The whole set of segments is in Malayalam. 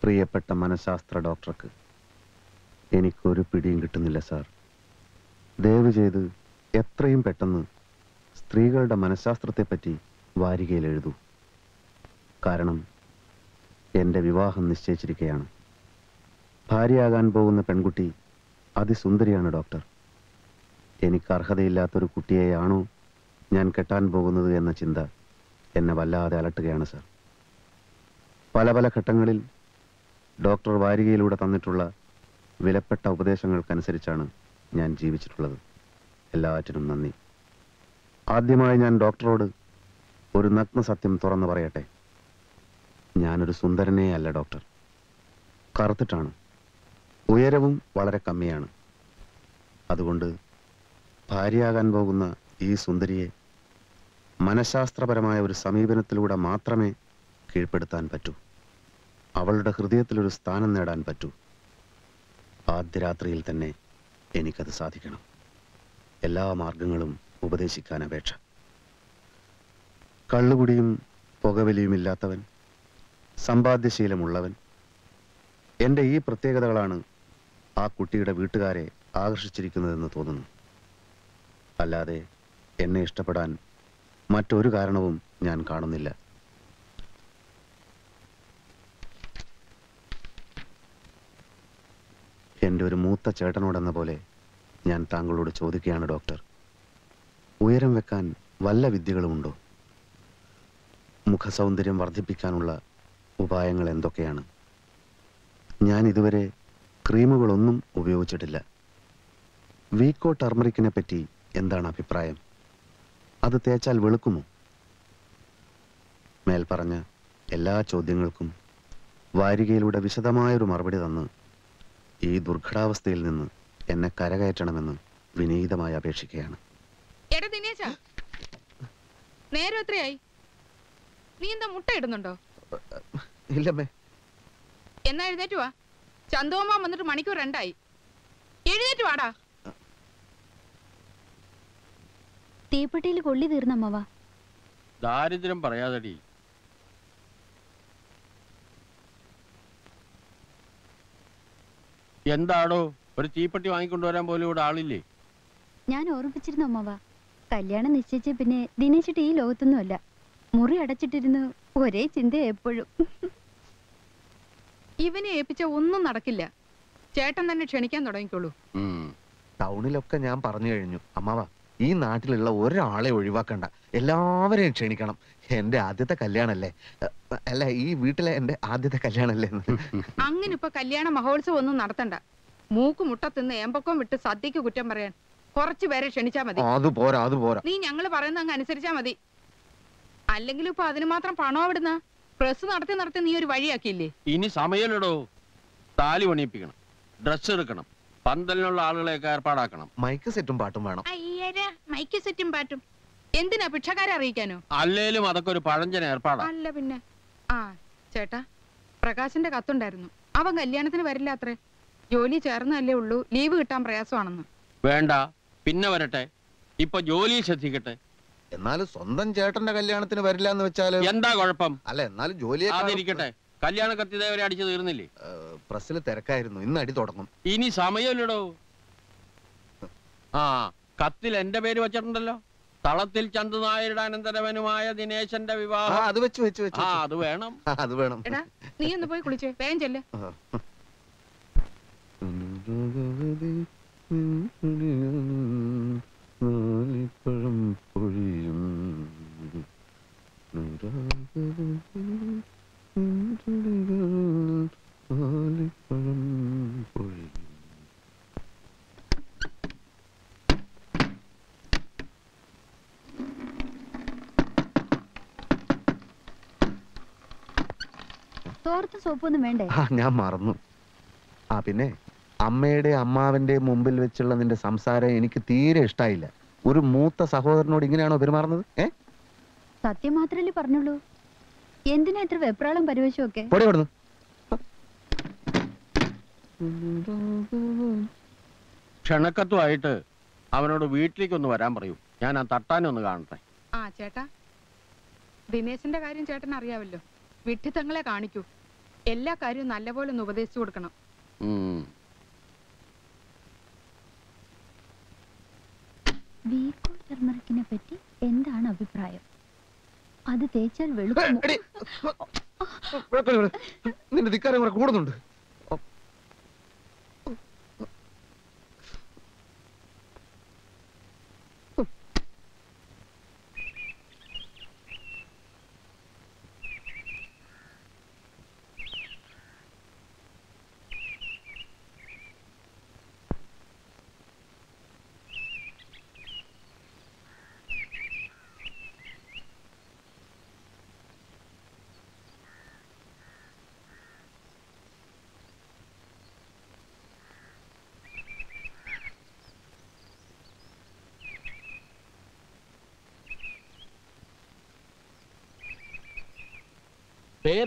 പ്രിയപ്പെട്ട മനഃശാസ്ത്ര ഡോക്ടർക്ക് എനിക്കൊരു പിടിയും കിട്ടുന്നില്ല സാർ. ദയവ് ചെയ്ത് എത്രയും പെട്ടെന്ന് സ്ത്രീകളുടെ മനഃശാസ്ത്രത്തെപ്പറ്റി വാരികയിൽ എഴുതൂ. കാരണം എൻ്റെ വിവാഹം നിശ്ചയിച്ചിരിക്കുകയാണ്. ഭാര്യയാകാൻ പോകുന്ന പെൺകുട്ടി അതിസുന്ദരിയാണ് ഡോക്ടർ. എനിക്ക് അർഹതയില്ലാത്തൊരു കുട്ടിയെയാണോ ഞാൻ കെട്ടാൻ പോകുന്നത് എന്ന ചിന്ത എന്നെ വല്ലാതെ അലട്ടുകയാണ് സാർ. പല പല ഘട്ടങ്ങളിൽ ഡോക്ടർ വാരികയിലൂടെ തന്നിട്ടുള്ള വിലപ്പെട്ട ഉപദേശങ്ങൾക്കനുസരിച്ചാണ് ഞാൻ ജീവിച്ചിട്ടുള്ളത്. എല്ലാറ്റിനും നന്ദി. ആദ്യമായി ഞാൻ ഡോക്ടറോട് ഒരു നഗ്ന സത്യം തുറന്നു പറയട്ടെ. ഞാനൊരു സുന്ദരനേ അല്ല ഡോക്ടർ. കറുത്തിട്ടാണ്. ഉയരവും വളരെ കമ്മിയാണ്. അതുകൊണ്ട് ഭാര്യയാകാൻ പോകുന്ന ഈ സുന്ദരിയെ മനഃശാസ്ത്രപരമായ ഒരു സമീപനത്തിലൂടെ മാത്രമേ കീഴ്പ്പെടുത്താൻ പറ്റൂ. അവളുടെ ഹൃദയത്തിലൊരു സ്ഥാനം നേടാൻ പറ്റൂ. ആദ്യ രാത്രിയിൽ തന്നെ എനിക്കത് സാധിക്കണം. എല്ലാ മാർഗങ്ങളും ഉപദേശിക്കാൻ അപേക്ഷ. കള്ളുകുടിയും പുകവലിയുമില്ലാത്തവൻ, സമ്പാദ്യശീലമുള്ളവൻ. എൻ്റെ ഈ പ്രത്യേകതകളാണ് ആ കുട്ടിയുടെ വീട്ടുകാരെ ആകർഷിച്ചിരിക്കുന്നതെന്ന് തോന്നുന്നു. അല്ലാതെ എന്നെ ഇഷ്ടപ്പെടാൻ മറ്റൊരു കാരണവും ഞാൻ കാണുന്നില്ല. എൻ്റെ ഒരു മൂത്ത ചേട്ടനോടെന്ന പോലെ ഞാൻ താങ്കളോട് ചോദിക്കുകയാണ് ഡോക്ടർ. ഉയരം വെക്കാൻ വല്ല വിദ്യകളുമുണ്ടോ? മുഖസൗന്ദര്യം വർദ്ധിപ്പിക്കാനുള്ള ഉപായങ്ങൾ എന്തൊക്കെയാണ്? ഞാൻ ഇതുവരെ ക്രീമുകളൊന്നും ഉപയോഗിച്ചിട്ടില്ല. വീക്കോ ടർമറിക്കിനെ പറ്റി എന്താണ് അഭിപ്രായം? അത് തേച്ചാൽ വെളുക്കുമോ? മേൽപ്പറഞ്ഞ എല്ലാ ചോദ്യങ്ങൾക്കും വാരികയിലൂടെ വിശദമായൊരു മറുപടി തന്ന് ഈ ദുർഘടാവസ്ഥയിൽ നിന്ന് എന്നെ കരകയറ്റണമെന്ന് വിനീതമായി അപേക്ഷിക്കുകയാണ്. നേരം എത്രയായി? നീ എന്താ മുട്ട ഇടുന്നുണ്ടോ? ഇല്ലമ്മേ. എന്നാ എഴുന്നേറ്റ് വാ. ചന്തോമാ വന്നിട്ട് മണിക്കൂർ 2 എഴുന്നേറ്റ് വാടാ. തീപ്പെട്ടിയിൽ കൊള്ളി തീർന്നമ്മവാ. ദാരിദ്ര്യം പറയാതടി. എന്താടോ ഒരു തീപ്പെട്ടി വാങ്ങിക്കൊണ്ടുവരാൻ പോലും ഇവിടെ ആളില്ലേ? ഞാൻ ഓർമ്മിപ്പിച്ചിരുന്നു അമ്മവാ. കല്യാണം നിശ്ചയിച്ച പിന്നെ ദിനേശിട്ട് ഈ ലോകത്തൊന്നുമല്ല. മുറി അടച്ചിട്ടിരുന്നു ഒരേ ചിന്ത എപ്പോഴും. ഇവനെ ഏൽപ്പിച്ച ഒന്നും നടക്കില്ല. ചേട്ടൻ തന്നെ ക്ഷണിക്കാൻ തുടങ്ങിക്കോളൂ. ടൗണിലൊക്കെ ഞാൻ പറഞ്ഞു കഴിഞ്ഞു അമ്മാവ. ഈ നാട്ടിലുള്ള ഒരാളെ ഒഴിവാക്കണ്ട, എല്ലാവരെയും ക്ഷണിക്കണം. എന്റെ ആദ്യത്തെ കല്യാണല്ലേ, അല്ല ഈ വീട്ടിലെ എന്റെ ആദ്യത്തെ കല്യാണല്ലേ. അങ്ങനെ ഇപ്പൊ കല്യാണ മഹോത്സവം ഒന്നും നടത്തണ്ട. മൂക്ക് മുട്ടത്തിന്ന് ഏമ്പക്കം വിട്ട് സദ്യക്ക് കുറ്റം പറയാൻ കുറച്ചു പേരെ ക്ഷണിച്ചാ മതി. അത് പോരാ, അത് പോരാ. നീ ഞങ്ങള് പറയുന്ന അങ്ങ് അനുസരിച്ചാ മതി. അല്ലെങ്കിലും ഇപ്പൊ അതിന് മാത്രം പണം എവിടുന്ന? പ്രസ് നടത്തി നടത്തി നീ ഒരു വഴിയാക്കിയില്ലേ? ഇനി സമയമില്ലടോ. താലി പണിയിപ്പിക്കണം, ഡ്രസ് എടുക്കണം, പന്തലിനുള്ള ആളുകളെയൊക്കെ ഏർപ്പാടാക്കണം. മൈക്ക് സെറ്റും പാട്ടും വേണം. മൈക്ക് സെറ്റും പാട്ടും എന്തിനാ? ഭിക്ഷക്കാരെ അറിയിക്കാനോ? അല്ലേലും അതൊക്കെ ഒരു പഴഞ്ചൻ ഏർപ്പാടാ. അല്ല പിന്നെ. ആ ചേട്ടാ, പ്രകാശിന്റെ കത്തുണ്ടായിരുന്നു. അവൻ കല്യാണത്തിന് വരില്ല അത്രേ. ജോലി ചേർന്നല്ലേ ഉള്ളൂ, ലീവ് കിട്ടാൻ പ്രയാസമാണെന്ന്. വേണ്ട, പിന്നെ വരട്ടെ. ഇപ്പൊ ജോലി ശ്രദ്ധിക്കട്ടെ. എന്നാലും സ്വന്തം ചേട്ടന്റെ കല്യാണത്തിന് വരില്ല എന്ന് വെച്ചാല് എന്താ കുഴപ്പം? അല്ല എന്നാലും ജോലി അതിരിക്കട്ടെ. കല്യാണ കത്തിദേവരെ അടിച്ചു തീർന്നില്ലേ? പ്രസ്സിൽ തിരക്കായിരുന്നു, ഇന്ന് അടി തുടങ്ങും. ഇനി സമയമില്ലടോ. ആ കത്തിൽ എന്റെ പേര് വെച്ചിട്ടുണ്ടല്ലോ. തളത്തിൽ ചന്തുനായരുടെ അനന്തരവനുമായ ദിനേശന്റെ വിവാഹം. അത് വെച്ച് വെച്ച് വെച്ച് അത് വേണം, അത് വേണം. എടാ നീ ഒന്ന് പോയി കുളിച്ചേ, വേഗം ചെല്ലേ. തോർത്ത് സോപ്പൊന്നും വേണ്ടേ? ഞാൻ മറന്നു. ആ പിന്നെ അമ്മയുടെ അമ്മാവന്റെ മുമ്പിൽ വെച്ചുള്ള നിന്റെ സംസാരം എനിക്ക് തീരെ ഇഷ്ടായില്ല. ഒരു മൂത്ത സഹോദരനോട് ഇങ്ങനെയാണോ പെരുമാറുന്നത്? സത്യം മാത്രല്ലേ പറഞ്ഞുള്ളൂ. എന്തിനാ ഇത്ര വെപ്രാളം പരിവശമൊക്കെ? ക്ഷണക്കത്തുമായിട്ട് അവനോട് വീട്ടിലേക്കൊന്ന് വരാൻ പറയൂ. ഞാൻ ആ തട്ടാനൊന്ന് കാണട്ടെ. ആ ചേട്ടാ, ദിനേശിന്റെ കാര്യം ചേട്ടൻ അറിയാവല്ലോ. വിഡ്ഢിത്തങ്ങളെ കാണിക്കൂ. എല്ലാ കാര്യവും നല്ലപോലെ ഒന്ന് ഉപദേശിച്ചു കൊടുക്കണം. വീക്കോ ടർമറിക്കിനെ പറ്റി എന്താണ് അഭിപ്രായം? അത് തേച്ചാൽ വെളുക്കുമോ? നിന്റെ ധിക്കാരം കൂടെ കൂടുന്നുണ്ട്.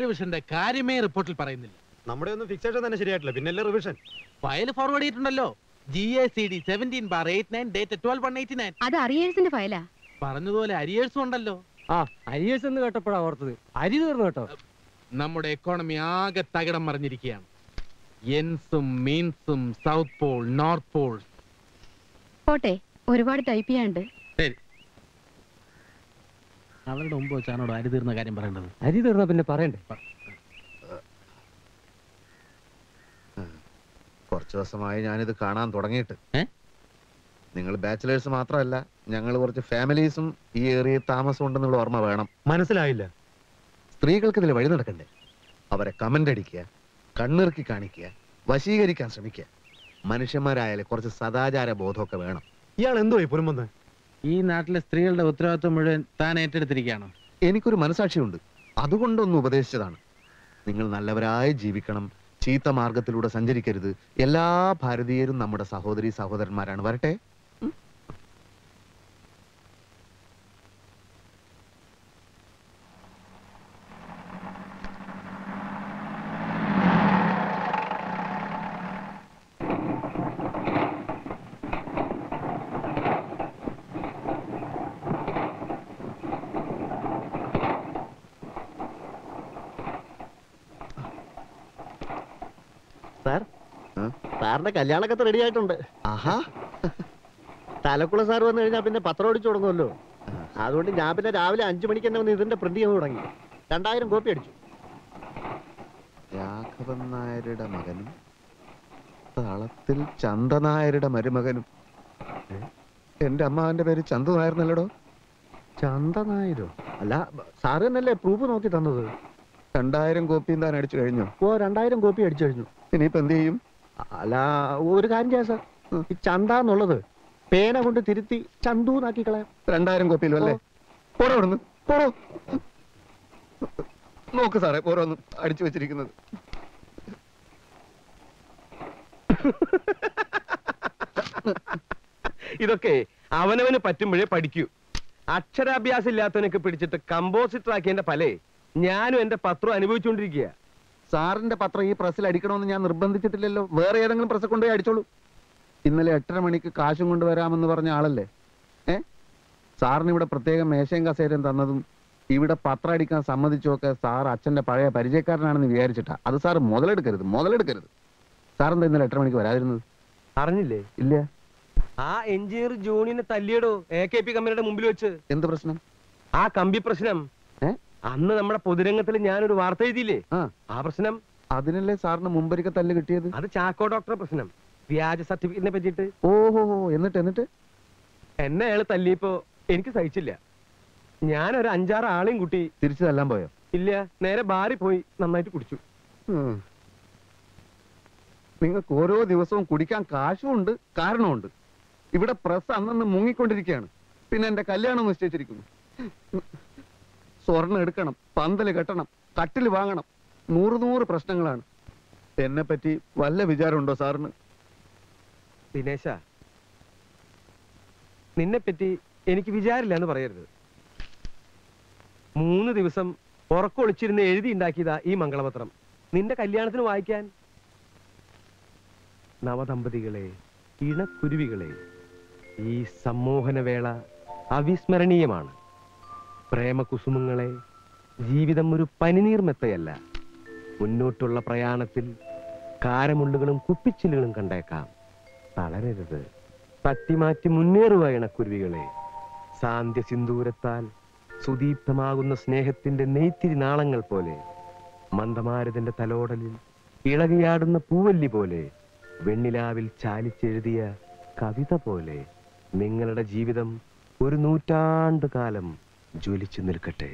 റിവിഷന്റെ കാര്യമേ റിപ്പോർട്ടിൽ പറയുന്നില്ല. നമ്മുടെ ഒന്നും ഫിക്സേഷൻ തന്നെ ശരിയായിട്ടില്ല, പിന്നല്ലേ റിവിഷൻ? ഫയൽ ഫോർവേഡ് ചെയ്തിട്ടുണ്ടല്ലോ. GACD 17/89 date 12/189. അത് അറിയേഴ്സിന്റെ ഫയലാ. പറഞ്ഞതുപോലെ അരിയേഴ്സും ഉണ്ടല്ലോ. ആ അരിയേഴ്സ് എന്ന് കേട്ടപ്പോഴാ ഓർത്തത്. അരി തീർന്നു കേട്ടോ. നമ്മുടെ എക്കോണമി ആകെ തകിടം മറിഞ്ഞിരിക്കുകയാണ്. എൻസും മീൻസും സൗത്ത് പോൾ നോർത്ത് പോൾ. പോട്ടെ, ഒരുപാട് ടൈപ്പ് ചെയ്യാണ്ട്. ശരി, അവരുടെ മുമ്പ് വെച്ചാണോട് അരി തീർന്ന കാര്യം പറയേണ്ടത്. അരി തീർന്ന പിന്നെ പറയണ്ടേ? കുറച്ചു ദിവസമായി ഞാനിത് കാണാൻ തുടങ്ങിയിട്ട്. നിങ്ങൾ ബാച്ചിലേഴ്സ് മാത്രമല്ല, ഞങ്ങൾ കുറച്ച് ഫാമിലീസും ഈ ഏരിയയിൽ താമസം ഉണ്ടെന്നുള്ള ഓർമ്മ വേണം. മനസ്സിലായില്ല. സ്ത്രീകൾക്ക് ഇതിൽ വഴി നടക്കണ്ടേ? അവരെ കമന്റ് അടിക്കുക, കണ്ണിറുക്കി കാണിക്കുക, വശീകരിക്കാൻ ശ്രമിക്കുക. മനുഷ്യന്മാരായാലും കുറച്ച് സദാചാര ബോധമൊക്കെ വേണം. ഇയാൾ എന്തോ പുറമ്പെന്ന്? ഈ നാട്ടിലെ സ്ത്രീകളുടെ ഉത്തരവാദിത്വം മുഴുവൻ താൻ ഏറ്റെടുത്തിരിക്കുകയാണോ? എനിക്കൊരു മനസാക്ഷിയുണ്ട്, അതുകൊണ്ടൊന്ന് ഉപദേശിച്ചതാണ്. നിങ്ങൾ നല്ലവരായി ജീവിക്കണം, ചീത്ത മാർഗത്തിലൂടെ സഞ്ചരിക്കരുത്. എല്ലാ ഭാരതീയരും നമ്മുടെ സഹോദരി സഹോദരന്മാരാണ്. വരട്ടെ. സാറിന്റെ കല്യാണൊക്കെ റെഡി ആയിട്ടുണ്ട്. ആഹാ, തലക്കുള സാർ വന്നു കഴിഞ്ഞാൽ പിന്നെ പത്രം അടിച്ചു തുടങ്ങുമല്ലോ. അതുകൊണ്ട് ഞാൻ പിന്നെ രാവിലെ 5 മണിക്ക് തന്നെ വന്ന് ഇതിന്റെ പ്രിന്റ് ചെയ്യാൻ തുടങ്ങി. 2000 കോപ്പി അടിച്ചു. രാഘവൻ നായരുടെ മകനും തളത്തിൽ ചന്ദനായരുടെ മരുമകനും. എന്റെ അമ്മാവന്റെ പേര് ചന്തു നായർന്നല്ലടോ. ചന്ദനായിരോ? അല്ല, സാറ് തന്നെയല്ലേ പ്രൂഫ് നോക്കി തന്നത്? 2000 കോപ്പിയും താൻ അടിച്ചു കഴിഞ്ഞു? ഓ, 2000 കോപ്പി അടിച്ചു കഴിഞ്ഞു. ഇനിയിപ്പോ എന്ത് ചെയ്യും? അല്ല, ഒരു കാര്യം ചെയ്യാം സാർ. ഈ ചന്ത എന്നുള്ളത് പേന കൊണ്ട് തിരുത്തി ചന്തു നാക്കി കളയാം. 2000 കോപ്പിയിലും അല്ലേ? പോടോ ഇവിടുന്ന്, പോടോ. നോക്ക് സാറേ, ഓരോന്നും അടിച്ചു വെച്ചിരിക്കുന്നത്. ഇതൊക്കെ അവനവന് പറ്റുമ്പോഴേ പഠിക്കൂ. അക്ഷരാഭ്യാസം ഇല്ലാത്തവനൊക്കെ പിടിച്ചിട്ട് കമ്പോസിറ്റർ ആക്കിയതിന്റെ ഫലേ ഞാനും എന്റെ പത്രം അനുഭവിച്ചുകൊണ്ടിരിക്കുക. സാറിന്റെ പത്രം ഈ പ്രസ്സിൽ അടിക്കണമെന്ന് ഞാൻ നിർബന്ധിച്ചിട്ടില്ലല്ലോ. വേറെ ഏതെങ്കിലും പ്രസ് കൊണ്ടുപോയി അടിച്ചോളൂ. ഇന്നലെ 8:30 മണിക്ക് കാശും കൊണ്ടുവരാമെന്ന് പറഞ്ഞ ആളല്ലേ? സാറിന് ഇവിടെ പ്രത്യേകം മേശയും കസേരയും തന്നതും ഇവിടെ പത്രം അടിക്കാൻ സമ്മതിച്ചൊക്കെ സാർ അച്ഛന്റെ പഴയ പരിചയക്കാരനാണെന്ന് വിചാരിച്ചിട്ടാ. അത് സാർ മുതലെടുക്കരുത്. സാറെന്താ ഇന്നലെ 8:30 മണിക്ക് വരാതിരുന്നത്? അറിഞ്ഞില്ലേ? ഇല്ല. ആ എഞ്ചിനീയർ ജോണിനെ തല്ലിയടോ AKP കമ്പനിയുടെ മുമ്പിൽ വെച്ച്. എന്ത് പ്രശ്നം? ആ കമ്പി പ്രശ്നം. അന്ന് നമ്മുടെ പൊതുരംഗത്തിൽ ഞാനൊരു വാർത്ത എഴുതിയില്ലേ? ആ പ്രശ്നം. അതിനല്ലേ സാറിന് മുമ്പൊരിക്കൽ തല്ല് കിട്ടിയത്? അത് ചാക്കോ ഡോക്ടറെ പ്രശ്നം, വ്യാജ സർട്ടിഫിക്കറ്റിനെ പറ്റിയിട്ട്. ഓഹോ, എന്നിട്ട് എന്നെ അയാൾ തല്ലിയപ്പോ എനിക്ക് സഹിച്ചില്ല. ഞാനൊരു 5-6 ആളെയും കൂട്ടി തിരിച്ചു തല്ലാൻ പോയോ? ഇല്ല, നേരെ ബാറിൽ പോയി നന്നായിട്ട് കുടിച്ചു. നിങ്ങൾക്ക് ഓരോ ദിവസവും കുടിക്കാൻ കാശുമുണ്ട്, കാരണമുണ്ട്. ഇവിടെ പ്രസ് അന്നു മുങ്ങിക്കൊണ്ടിരിക്കുകയാണ്. പിന്നെ എന്റെ കല്യാണം നിശ്ചയിച്ചിരിക്കുന്നു. സ്വർണ്ണം എടുക്കണം, പന്തല് കെട്ടണം, കട്ടില് വാങ്ങണം, 100 പ്രശ്നങ്ങളാണ്. എന്നെ പറ്റി വല്ല വിചാരമുണ്ടോ സാറിന്? ദിനേശ, നിന്നെ പറ്റി എനിക്ക് വിചാരില്ല എന്ന് പറയരുത്. 3 ദിവസം ഉറക്കൊളിച്ചിരുന്ന് എഴുതി ഉണ്ടാക്കിയതാ ഈ മംഗളപത്രം, നിന്റെ കല്യാണത്തിന് വായിക്കാൻ. നവദമ്പതികളെ, ഇണക്കുരുവികളെ, ഈ സമ്മോഹനവേള അവിസ്മരണീയമാണ്. പ്രേമകുസുമങ്ങളെ, ജീവിതം ഒരു പനിനീർമെത്തയല്ല, മുന്നോട്ടുള്ള പ്രയാണത്തിൽ കാരമുള്ളുകളും കുപ്പിച്ചില്ലുകളും കണ്ടേക്കാം. തളരരുത്, തട്ടിമാറ്റി മുന്നേറുക ഇണക്കുരുവികളെ. സാന്ധ്യ സിന്ദൂരത്താൽ സുദീപ്തമാകുന്ന സ്നേഹത്തിന്റെ നെയ്ത്തിരി നാളങ്ങൾ പോലെ, മന്ദമാരുതന്റെ തലോടലിൽ ഇളകിയാടുന്ന പൂവല്ലി പോലെ, വെണ്ണിലാവിൽ ചാലിച്ചെഴുതിയ കവിത പോലെ നിങ്ങളുടെ ജീവിതം ഒരു 100 കാലം ജ്വലിച്ചു നിൽക്കട്ടെ.